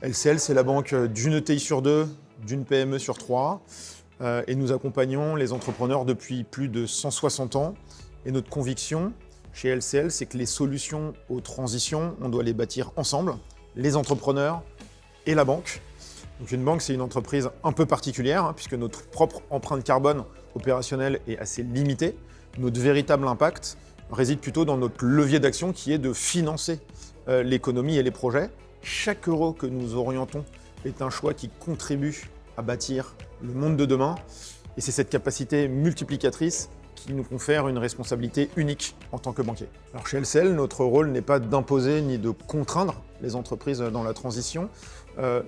LCL, c'est la banque d'une ETI sur deux, d'une PME sur trois, et nous accompagnons les entrepreneurs depuis plus de 160 ans. Et notre conviction chez LCL, c'est que les solutions aux transitions, on doit les bâtir ensemble, les entrepreneurs et la banque. Donc une banque, c'est une entreprise un peu particulière, puisque notre propre empreinte carbone opérationnelle est assez limitée. Notre véritable impact réside plutôt dans notre levier d'action qui est de financer l'économie et les projets. Chaque euro que nous orientons est un choix qui contribue à bâtir le monde de demain. Et c'est cette capacité multiplicatrice qui nous confère une responsabilité unique en tant que banquier. Alors chez LCL, notre rôle n'est pas d'imposer ni de contraindre les entreprises dans la transition,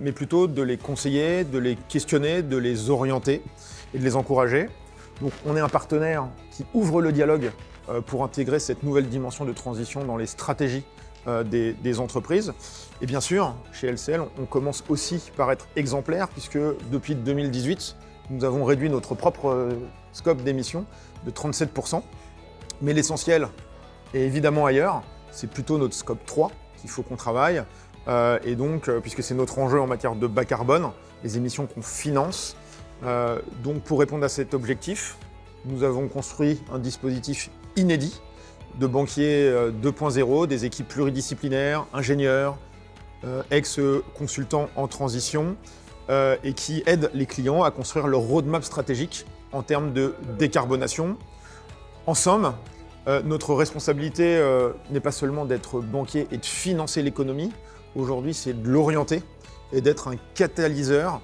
mais plutôt de les conseiller, de les questionner, de les orienter et de les encourager. Donc on est un partenaire qui ouvre le dialogue pour intégrer cette nouvelle dimension de transition dans les stratégies des entreprises. Et bien sûr, chez LCL, on commence aussi par être exemplaire puisque depuis 2018, nous avons réduit notre propre scope d'émissions de 37%. Mais l'essentiel est évidemment ailleurs, c'est plutôt notre scope 3 qu'il faut qu'on travaille. Et donc, puisque c'est notre enjeu en matière de bas carbone, les émissions qu'on finance. Donc pour répondre à cet objectif, nous avons construit un dispositif inédit de banquiers 2.0, des équipes pluridisciplinaires, ingénieurs, ex-consultants en transition, et qui aident les clients à construire leur roadmap stratégique en termes de décarbonation. En somme, notre responsabilité n'est pas seulement d'être banquier et de financer l'économie. Aujourd'hui, c'est de l'orienter et d'être un catalyseur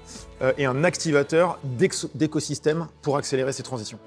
et un activateur d'écosystèmes pour accélérer ces transitions.